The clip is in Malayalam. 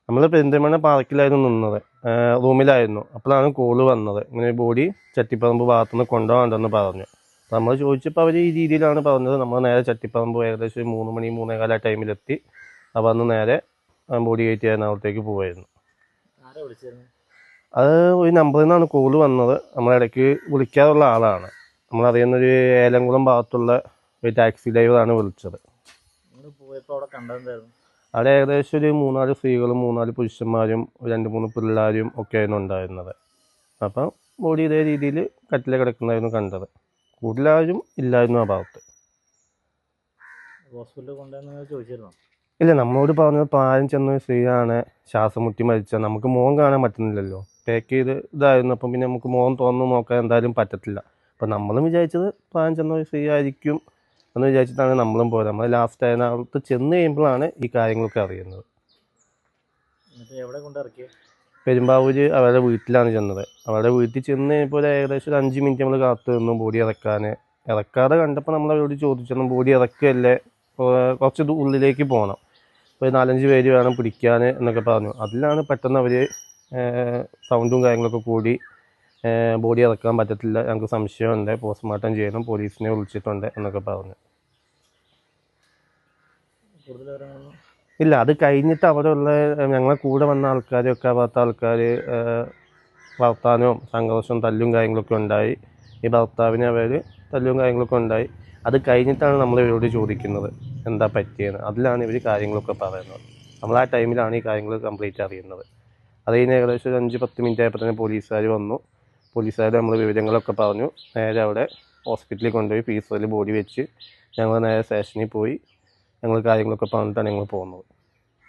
നമ്മൾ പെരിന്തൽമണ്ണ പാർക്കിലായിരുന്നു നിന്നത്, റൂമിലായിരുന്നു. അപ്പോഴാണ് കോള് വന്നത്, ഇങ്ങനെ ബോഡി ചട്ടിപ്പറമ്പ് ഭാഗത്തുനിന്ന് കൊണ്ടുപോകണ്ടെന്ന് പറഞ്ഞു. നമ്മൾ ചോദിച്ചപ്പോൾ അവർ ഈ രീതിയിലാണ് പറഞ്ഞത്. നമ്മൾ നേരെ ചട്ടിപ്പറമ്പ് ഏകദേശം 3 മണി 3:15 ടൈമിലെത്തി. അപ്പോൾ അന്ന് നേരെ ബോഡി കയറ്റി എറണാകുളത്തേക്ക് പോകുമായിരുന്നു. അത് ഒരു നമ്പറിൽ നിന്നാണ് കോള് വന്നത്. നമ്മളിടയ്ക്ക് വിളിക്കാറുള്ള ആളാണ്. നമ്മളറിയുന്നൊരു ഏലംകുളം ഭാഗത്തുള്ള ഒരു ടാക്സി ഡ്രൈവറാണ് വിളിച്ചത്. അവിടെ ഏകദേശം ഒരു 3-4 സ്ത്രീകളും 3-4 പുരുഷന്മാരും 2-3 പിള്ളേരും ഒക്കെയായിരുന്നു ഉണ്ടായിരുന്നത്. അപ്പം ബോഡി ഇതേ രീതിയിൽ കട്ടിൽ കിടക്കുന്നതായിരുന്നു കണ്ടത്. കൂടുതലാരും ഇല്ലായിരുന്നു ആ ഭാഗത്ത്. ഇല്ല, നമ്മളോട് പറഞ്ഞത് പ്രായം ചെന്ന സ്ത്രീയാണ് ശ്വാസം മുട്ടി മരിച്ചത്. നമുക്ക് മുഖം കാണാൻ പറ്റുന്നില്ലല്ലോ, പാക്ക് ചെയ്ത് ഇതായിരുന്നു. അപ്പം പിന്നെ നമുക്ക് മുഖം തുറന്ന് നോക്കാൻ എന്തായാലും പറ്റത്തില്ല. അപ്പം നമ്മളും വിചാരിച്ചത് പ്രായം ചെന്ന ഒരു സ്ത്രീ ആയിരിക്കും എന്ന് വിചാരിച്ചിട്ടാണ് നമ്മളും പോയത്. നമ്മൾ ലാസ്റ്റ് എറണാകുളത്ത് ചെന്ന് കഴിയുമ്പോഴാണ് ഈ കാര്യങ്ങളൊക്കെ അറിയുന്നത്. പെരുമ്പാവൂര് അവരുടെ വീട്ടിലാണ് ചെന്നത്. അവരുടെ വീട്ടിൽ ചെന്ന് കഴിഞ്ഞപ്പോൾ ഏകദേശം ഒരു 5 മിനിറ്റ് നമ്മൾ കാത്തു നിന്നു ബോഡി ഇറക്കാതെ കണ്ടപ്പോൾ നമ്മൾ അവരോട് ചോദിച്ചു, ബോഡി ഇറക്കുകയല്ലേ, കുറച്ച് ഉള്ളിലേക്ക് പോകണം, ഒരു 4-5 പേര് വേണം പിടിക്കാൻ എന്നൊക്കെ പറഞ്ഞു. അതിലാണ് പെട്ടെന്ന് അവർ സൗണ്ടും കാര്യങ്ങളൊക്കെ കൂടി ബോഡി ഇറക്കാൻ പറ്റത്തില്ല, ഞങ്ങൾക്ക് സംശയമുണ്ട്, പോസ്റ്റ്മോർട്ടം ചെയ്യണം, പോലീസിനെ വിളിച്ചിട്ടുണ്ട് എന്നൊക്കെ പറഞ്ഞു. ഇല്ല, അത് കഴിഞ്ഞിട്ട് അവിടെയുള്ള ഞങ്ങളെ കൂടെ വന്ന ആൾക്കാരൊക്കെ ഭാഗത്തെ ആൾക്കാർ വർത്താനവും സംഘർഷവും തല്ലും കാര്യങ്ങളൊക്കെ ഉണ്ടായി. ഈ ഭർത്താവിനെ അവർ തല്ലും കാര്യങ്ങളൊക്കെ ഉണ്ടായി. അത് കഴിഞ്ഞിട്ടാണ് നമ്മൾ ഇവരോട് ചോദിക്കുന്നത് എന്താ പറ്റിയെന്ന്. അതിലാണ് ഇവർ കാര്യങ്ങളൊക്കെ പറയുന്നത്. നമ്മൾ ആ ടൈമിലാണ് ഈ കാര്യങ്ങൾ കംപ്ലീറ്റ് അറിയുന്നത്. അത് കഴിഞ്ഞ് ഏകദേശം ഒരു 5-10 മിനിറ്റ് ആയപ്പോൾ തന്നെ പോലീസുകാർ വന്നു. പോലീസുകാർ നമ്മൾ വിവരങ്ങളൊക്കെ പറഞ്ഞു. നേരെ അവിടെ ഹോസ്പിറ്റലിൽ കൊണ്ടുപോയി പീസറിൽ ബോഡി വെച്ച് ഞങ്ങൾ നേരെ സ്റ്റേഷനിൽ പോയി. ഞങ്ങൾ കാര്യങ്ങളൊക്കെ പറഞ്ഞിട്ടാണ് ഞങ്ങൾ പോകുന്നത്.